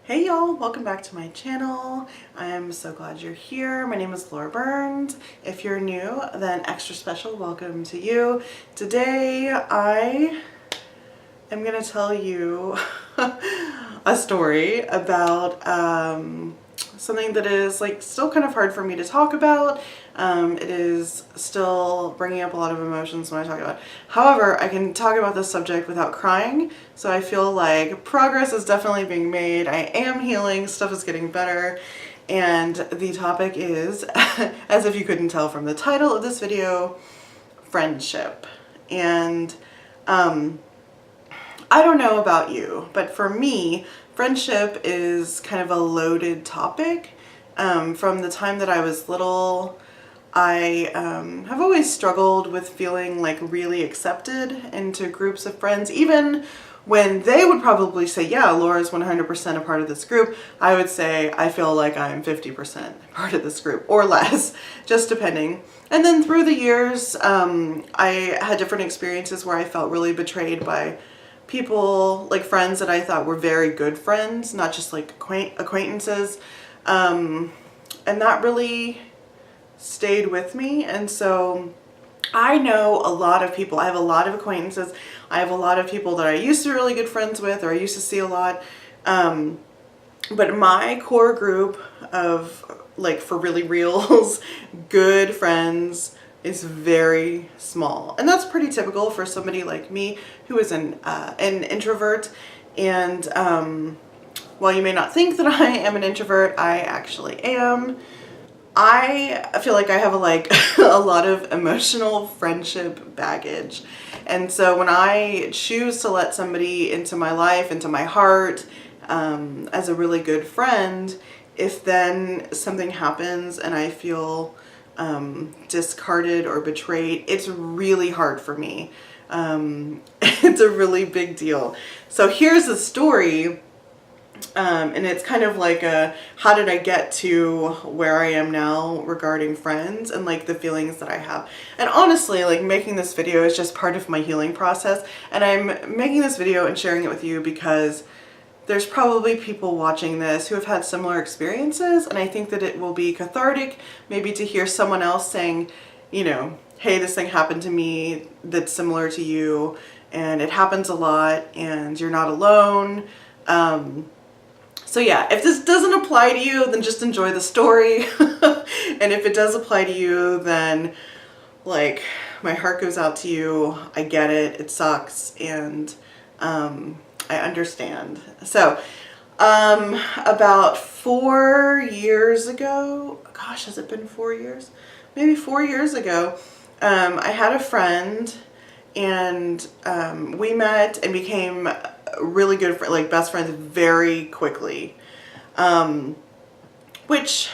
Hey y'all, welcome back to my channel. I am so glad you're here. My name is Laura Burns. If you're new, then extra special welcome to you. Today I am gonna tell you a story about something that is still kind of hard for me to talk about. It is still bringing up a lot of emotions when I talk about it. However, I can talk about this subject without crying, so I feel like progress is definitely being made. I am healing, stuff is getting better, and the topic is, as if you couldn't tell from the title of this video, friendship. And I don't know about you, but for me, friendship is kind of a loaded topic. From the time that I was little, I have always struggled with feeling like really accepted into groups of friends. Even when they would probably say, yeah, Laura's 100% a part of this group, I would say I feel like I'm 50% part of this group or less, just depending. And then through the years, I had different experiences where I felt really betrayed by people, like friends that I thought were very good friends, not just like acquaintances. And that really stayed with me. And so I know a lot of people. I have a lot of acquaintances. I have a lot of people that I used to be really good friends with, or I used to see a lot. But my core group of, like, for really reals, good friends is very small. And that's pretty typical for somebody like me who is an introvert. And while you may not think that I am an introvert, I actually am. I feel like I have a lot of emotional friendship baggage. And so when I choose to let somebody into my life, into my heart, as a really good friend, if then something happens and I feel discarded or betrayed, it's really hard for me. It's a really big deal. So here's a story. And it's kind of like how did I get to where I am now regarding friends and like the feelings that I have. And honestly, like, making this video is just part of my healing process. And I'm making this video and sharing it with you because there's probably people watching this who have had similar experiences. And I think that it will be cathartic maybe to hear someone else saying, you know, hey, this thing happened to me that's similar to you, and it happens a lot and you're not alone. So yeah, if this doesn't apply to you, then just enjoy the story. And if it does apply to you, then, like, my heart goes out to you. I get it. It sucks. And I understand. So about 4 years ago, gosh, has it been 4 years? Maybe 4 years ago, I had a friend, and we met and became really good, like best friends, very quickly, which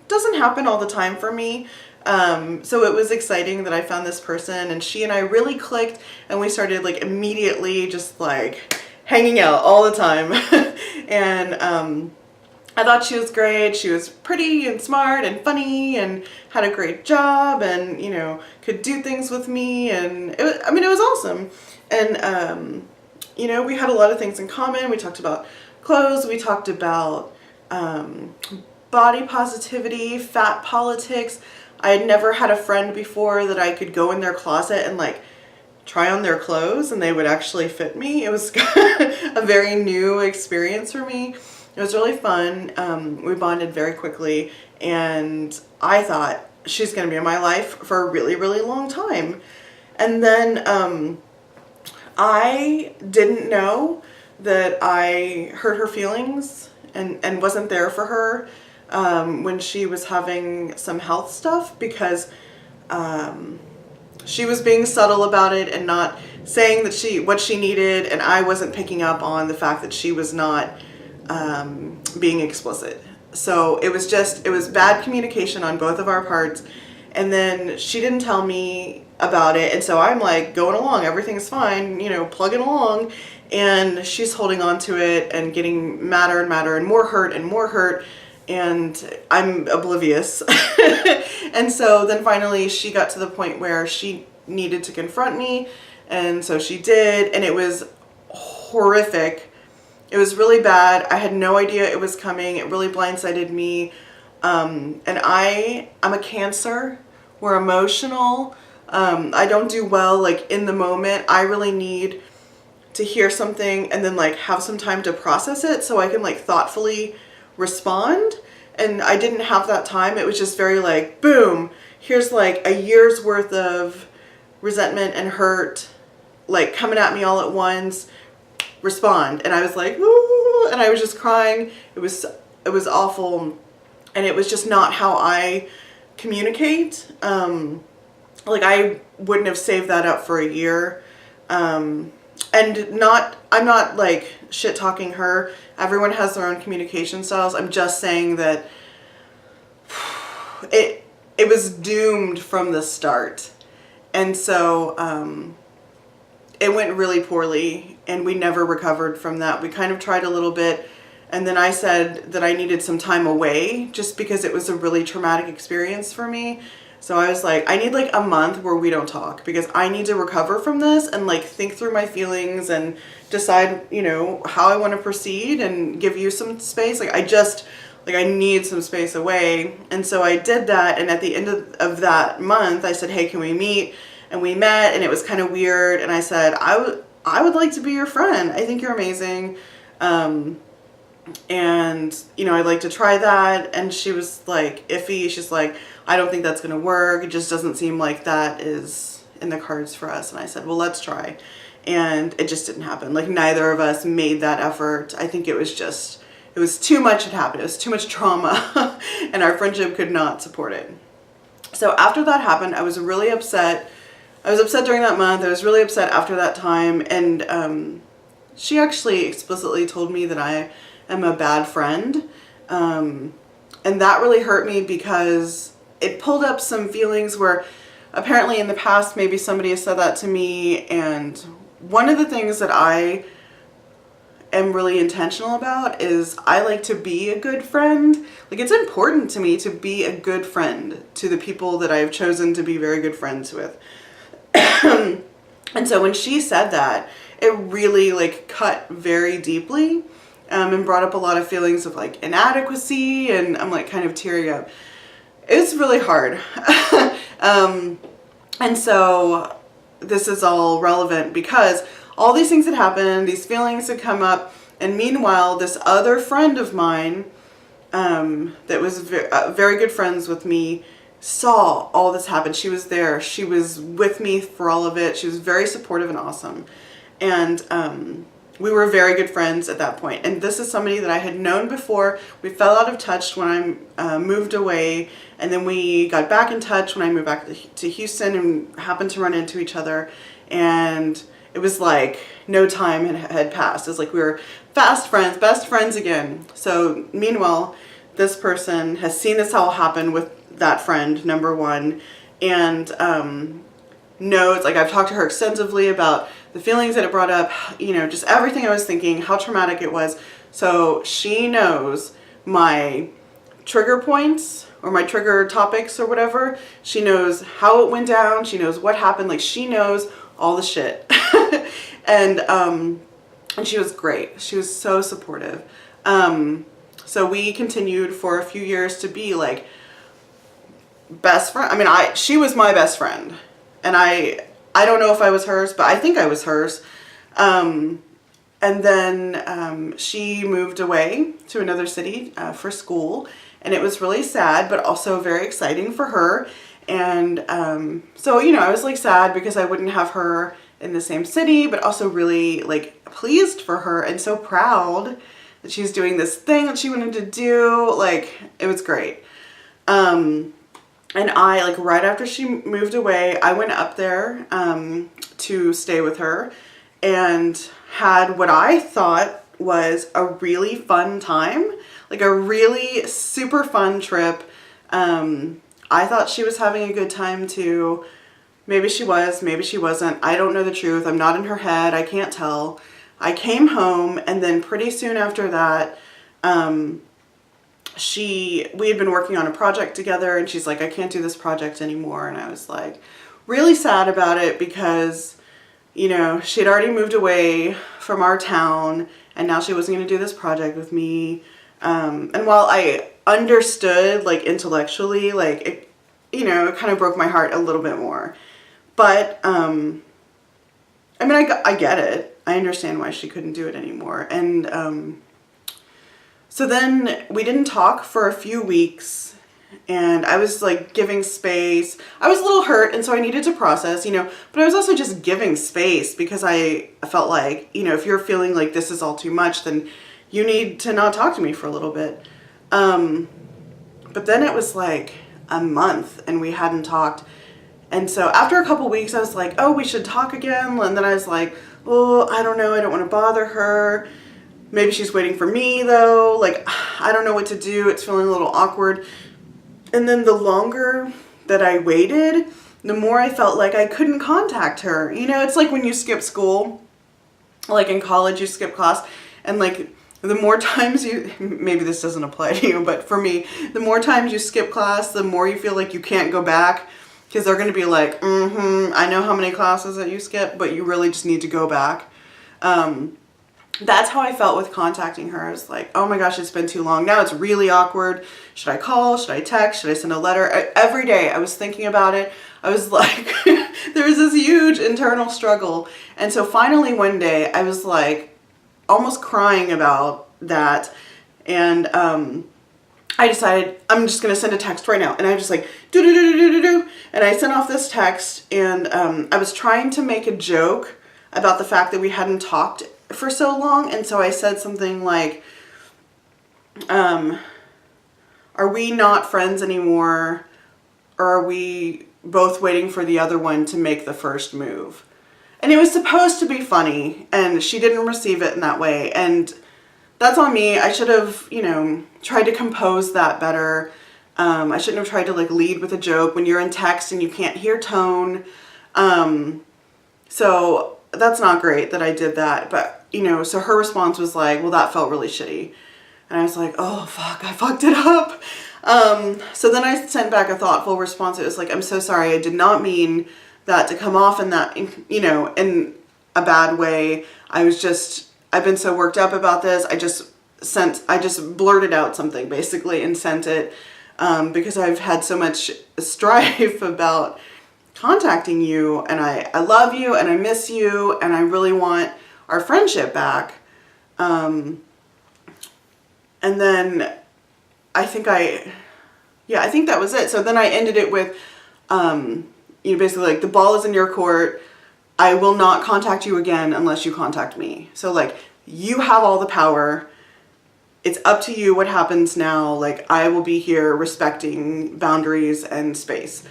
doesn't happen all the time for me. So it was exciting that I found this person, and she and I really clicked, and we started like immediately just like hanging out all the time. And I thought she was great. She was pretty and smart and funny and had a great job, and, you know, could do things with me, and it was, I mean, it was awesome. And you know, we had a lot of things in common. We talked about clothes. We talked about body positivity, fat politics. I had never had a friend before that I could go in their closet and like try on their clothes and they would actually fit me. It was a very new experience for me. It was really fun. We bonded very quickly, and I thought she's going to be in my life for a really, really long time. And then I didn't know that I hurt her feelings and wasn't there for her when she was having some health stuff, because she was being subtle about it and not saying that what she needed, and I wasn't picking up on the fact that she was not being explicit. So it was bad communication on both of our parts. And then she didn't tell me about it, and so I'm like going along, everything's fine, you know, plugging along, and she's holding on to it and getting madder and madder and more hurt, and I'm oblivious. And so then finally she got to the point where she needed to confront me, and so she did, and it was horrific. It was really bad. I had no idea it was coming. It really blindsided me. And I'm a Cancer. We're emotional. I don't do well like in the moment. I really need to hear something and then like have some time to process it so I can like thoughtfully respond. And I didn't have that time. It was just very like, boom, here's like a year's worth of resentment and hurt like coming at me all at once. Respond. And I was like, ooh, and I was just crying. It was awful. And it was just not how I communicate. Like I wouldn't have saved that up for a year. And I'm not like shit talking her. Everyone has their own communication styles. I'm just saying that it was doomed from the start. And so, it went really poorly and we never recovered from that. We kind of tried a little bit, and then I said that I needed some time away just because it was a really traumatic experience for me. So I was like, I need like a month where we don't talk because I need to recover from this and like think through my feelings and decide, you know, how I want to proceed and give you some space. Like I need some space away. And so I did that. And at the end of that month, I said, hey, can we meet? And we met, and it was kind of weird. And I said, I would like to be your friend. I think you're amazing. And, you know, I'd like to try that. And she was like iffy. She's like, I don't think that's going to work. It just doesn't seem like that is in the cards for us. And I said, well, let's try. And it just didn't happen. Like neither of us made that effort. I think it was too much had happened. It was too much trauma and our friendship could not support it. So after that happened, I was really upset. I was upset during that month. I was really upset after that time. And she actually explicitly told me that I am a bad friend. And that really hurt me because it pulled up some feelings where apparently in the past maybe somebody has said that to me. And one of the things that I am really intentional about is I like to be a good friend. Like it's important to me to be a good friend to the people that I've chosen to be very good friends with. And so when she said that, it really like cut very deeply, and brought up a lot of feelings of like inadequacy, and I'm like kind of tearing up. It's really hard. And so this is all relevant because all these things had happened, these feelings had come up, and meanwhile this other friend of mine that was very good friends with me saw all this happen. She was there. She was with me for all of it. She was very supportive and awesome. And we were very good friends at that point. And this is somebody that I had known before. We fell out of touch when I moved away. And then we got back in touch when I moved back to Houston and happened to run into each other. And it was like no time had passed. It was like we were fast friends, best friends again. So meanwhile, this person has seen this all happen with that friend, number one, and knows, like I've talked to her extensively about the feelings that it brought up, you know, just everything I was thinking, how traumatic it was. So she knows my trigger points or my trigger topics or whatever. She knows how it went down. She knows what happened. Like she knows all the shit. And she was great. She was so supportive. So we continued for a few years to be like best friend. I mean, she was my best friend, and I don't know if I was hers, but I think I was hers. And then she moved away to another city for school, and it was really sad, but also very exciting for her. And so, you know, I was like sad because I wouldn't have her in the same city, but also really like pleased for her and so proud that she's doing this thing that she wanted to do. Like, it was great. And I, like, right after she moved away, I went up there to stay with her and had what I thought was a really fun time, like a really super fun trip. I thought she was having a good time too. Maybe she was, maybe she wasn't. I don't know the truth. I'm not in her head. I can't tell. I came home, and then pretty soon after that, we had been working on a project together, and she's like, I can't do this project anymore. And I was like really sad about it because, you know, she had already moved away from our town, and now she wasn't going to do this project with me. And while I understood, like, intellectually, like, it, you know, it kind of broke my heart a little bit more. But, I mean, I get it. I understand why she couldn't do it anymore. And, so then we didn't talk for a few weeks, and I was, like, giving space. I was a little hurt, and so I needed to process, you know, but I was also just giving space because I felt like, you know, if you're feeling like this is all too much, then you need to not talk to me for a little bit. But then it was like a month and we hadn't talked. And so after a couple weeks, I was like, oh, we should talk again. And then I was like, oh, I don't know. I don't want to bother her. Maybe she's waiting for me though. Like, I don't know what to do. It's feeling a little awkward. And then the longer that I waited, the more I felt like I couldn't contact her. You know, it's like when you skip school, like in college, you skip class, and like the more times you, maybe this doesn't apply to you, but for me, the more times you skip class, the more you feel like you can't go back, because they're going to be like, I know how many classes that you skip, but you really just need to go back. That's how I felt with contacting her. I was like, oh my gosh, it's been too long. Now it's really awkward. Should I call? Should I text? Should I send a letter? Every day I was thinking about it. I was like, there was this huge internal struggle. And so finally one day I was like almost crying about that. And I decided I'm just going to send a text right now. And I just like, do. And I sent off this text, and I was trying to make a joke about the fact that we hadn't talked for so long. And so I said something like, are we not friends anymore? Or are we both waiting for the other one to make the first move? And it was supposed to be funny, and she didn't receive it in that way. And that's on me. I should have, you know, tried to compose that better. I shouldn't have tried to like lead with a joke when you're in text and you can't hear tone. So that's not great that I did that. But, you know, so her response was like, well, that felt really shitty. And I was like, oh, fuck, I fucked it up. So then I sent back a thoughtful response. It was like, I'm so sorry. I did not mean that to come off in that, you know, in a bad way. I've been so worked up about this. I just blurted out something basically and sent it, because I've had so much strife about contacting you, and I love you and I miss you and I really want our friendship back. And then I think that was it. So then I ended it with, you know, basically like, the ball is in your court. I will not contact you again unless you contact me. So like, you have all the power. It's up to you what happens now. Like, I will be here respecting boundaries and space.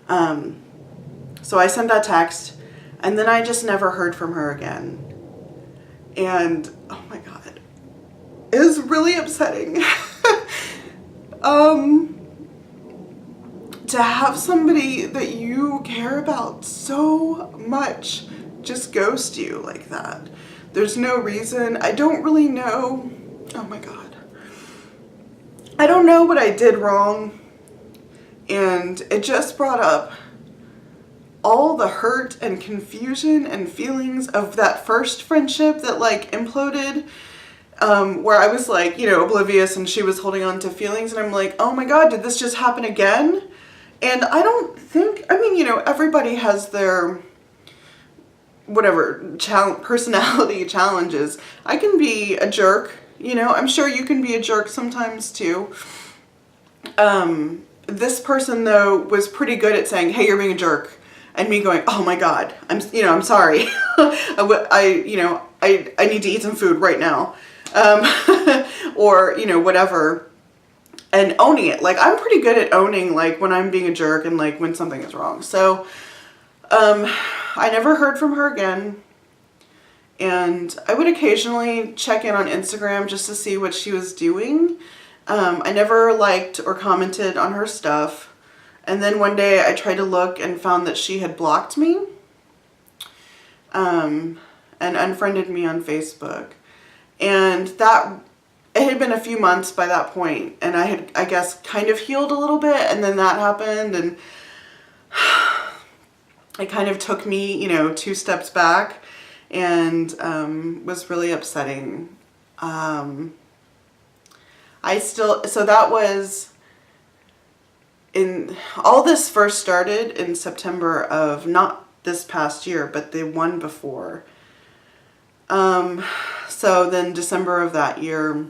So I sent that text, and then I just never heard from her again. And oh my God, it was really upsetting. To have somebody that you care about so much just ghost you like that. There's no reason. I don't really know. Oh my God. I don't know what I did wrong. And it just brought up all the hurt and confusion and feelings of that first friendship that like imploded, where I was like, you know, oblivious, and she was holding on to feelings, and I'm like, oh my God, did this just happen again? And I don't think, I mean, you know, everybody has their whatever personality challenges. I can be a jerk, you know, I'm sure you can be a jerk sometimes too. This person though was pretty good at saying, hey, you're being a jerk. And me going, oh my God, I'm sorry. I need to eat some food right now. Or, you know, whatever. And owning it. Like, I'm pretty good at owning, like, when I'm being a jerk and, like, when something is wrong. So, I never heard from her again. And I would occasionally check in on Instagram just to see what she was doing. I never liked or commented on her stuff. And then one day I tried to look and found that she had blocked me. And unfriended me on Facebook. And that, it had been a few months by that point, and I had, I guess, kind of healed a little bit, and then that happened, and it kind of took me, you know, 2 steps back, and was really upsetting. So that was all this first started in September of not this past year, but the one before. So then December of that year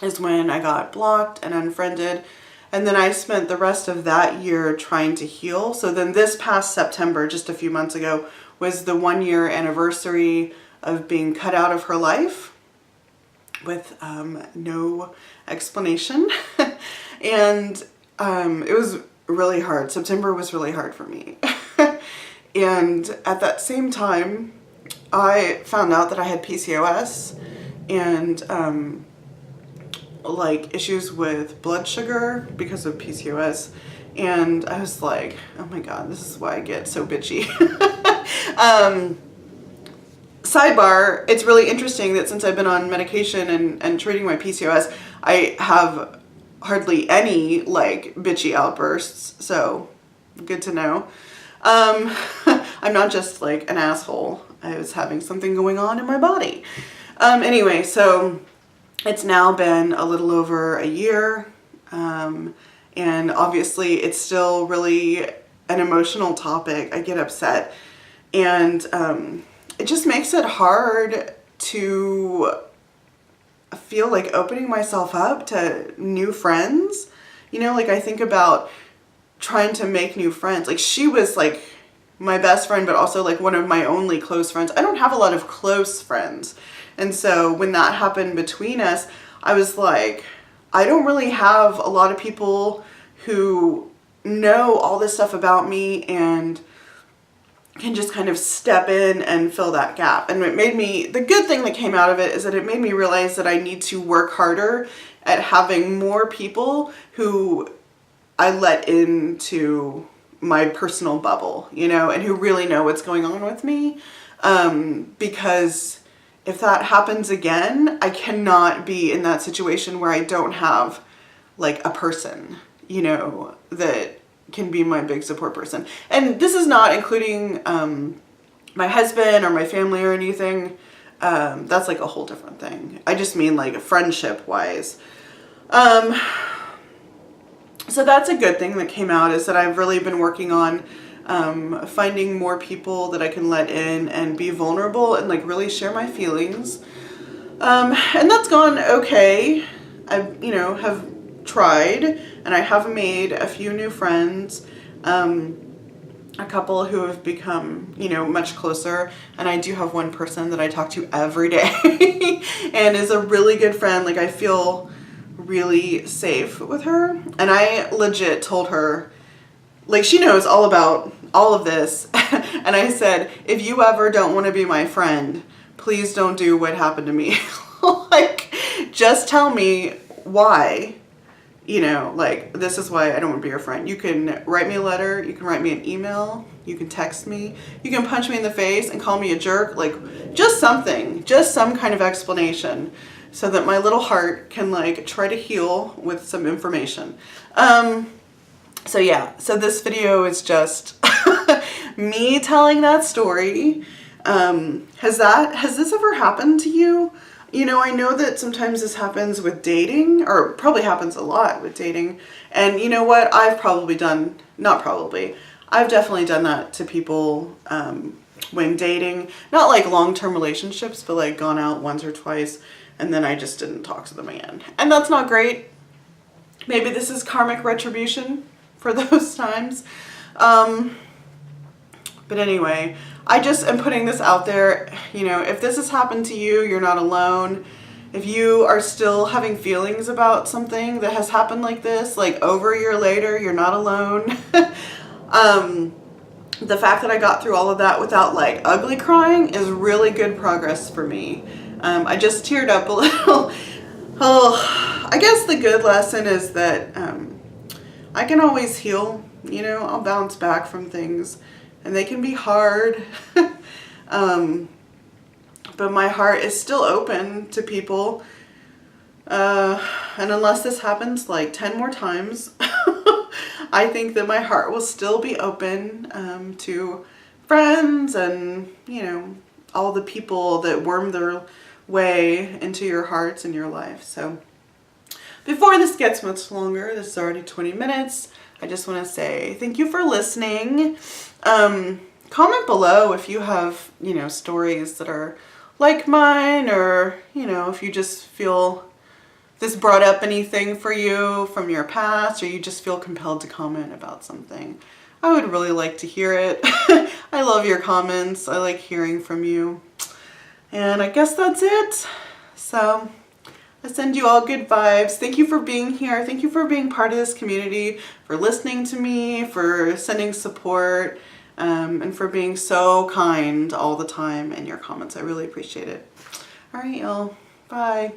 is when I got blocked and unfriended. And then I spent the rest of that year trying to heal. So then this past September, just a few months ago, was the 1-year anniversary of being cut out of her life with no explanation. And it was really hard. September was really hard for me. And at that same time, I found out that I had PCOS and like issues with blood sugar because of PCOS. And I was like, oh my God, this is why I get so bitchy. Sidebar, it's really interesting that since I've been on medication and treating my PCOS, I have hardly any like bitchy outbursts. So good to know. I'm not just like an asshole. I was having something going on in my body. Anyway, so it's now been a little over a year. And obviously it's still really an emotional topic. I get upset and, it just makes it hard to feel like opening myself up to new friends. You know, like I think about trying to make new friends. Like she was like my best friend, but also like one of my only close friends. I don't have a lot of close friends. And so when that happened between us, I was like, I don't really have a lot of people who know all this stuff about me and can just kind of step in and fill that gap. And it made me, the good thing that came out of it is that it made me realize that I need to work harder at having more people who I let into my personal bubble, you know, and who really know what's going on with me. Because if that happens again, I cannot be in that situation where I don't have like a person, you know, that can be my big support person. And this is not including my husband or my family or anything. That's like a whole different thing. I just mean like friendship wise. So that's a good thing that came out, is that I've really been working on finding more people that I can let in and be vulnerable and like really share my feelings. And that's gone okay. I, you know, have tried and I have made a few new friends, a couple who have become, you know, much closer, and I do have one person that I talk to every day and is a really good friend. Like I feel really safe with her, and I legit told her, like she knows all about all of this and I said, if you ever don't want to be my friend, please don't do what happened to me. Like just tell me why. You know, like, this is why I don't want to be your friend. You can write me a letter, you can write me an email, you can text me, you can punch me in the face and call me a jerk, like, just something, just some kind of explanation so that my little heart can, like, try to heal with some information. So yeah, so this video is just me telling that story. Has this ever happened to you? You know, I know that sometimes this happens with dating, or probably happens a lot with dating. And you know what? I've definitely done that to people when dating. Not like long-term relationships, but like gone out once or twice and then I just didn't talk to them again. And that's not great. Maybe this is karmic retribution for those times. But anyway, I just am putting this out there. You know, if this has happened to you, you're not alone. If you are still having feelings about something that has happened like this, like over a year later, you're not alone. The fact that I got through all of that without like ugly crying is really good progress for me. I just teared up a little. Oh, I guess the good lesson is that I can always heal. You know, I'll bounce back from things. And they can be hard, but my heart is still open to people, and unless this happens like 10 more times, I think that my heart will still be open to friends and, you know, all the people that worm their way into your hearts and your life. So before this gets much longer, this is already 20 minutes, I just want to say thank you for listening. Comment below if you have, stories that are like mine, or, if you just feel this brought up anything for you from your past, or you just feel compelled to comment about something. I would really like to hear it. I love your comments. I like hearing from you. And I guess that's it. So I send you all good vibes. Thank you for being here. Thank you for being part of this community, for listening to me, for sending support, and for being so kind all the time in your comments. I really appreciate it. All right, y'all. Bye.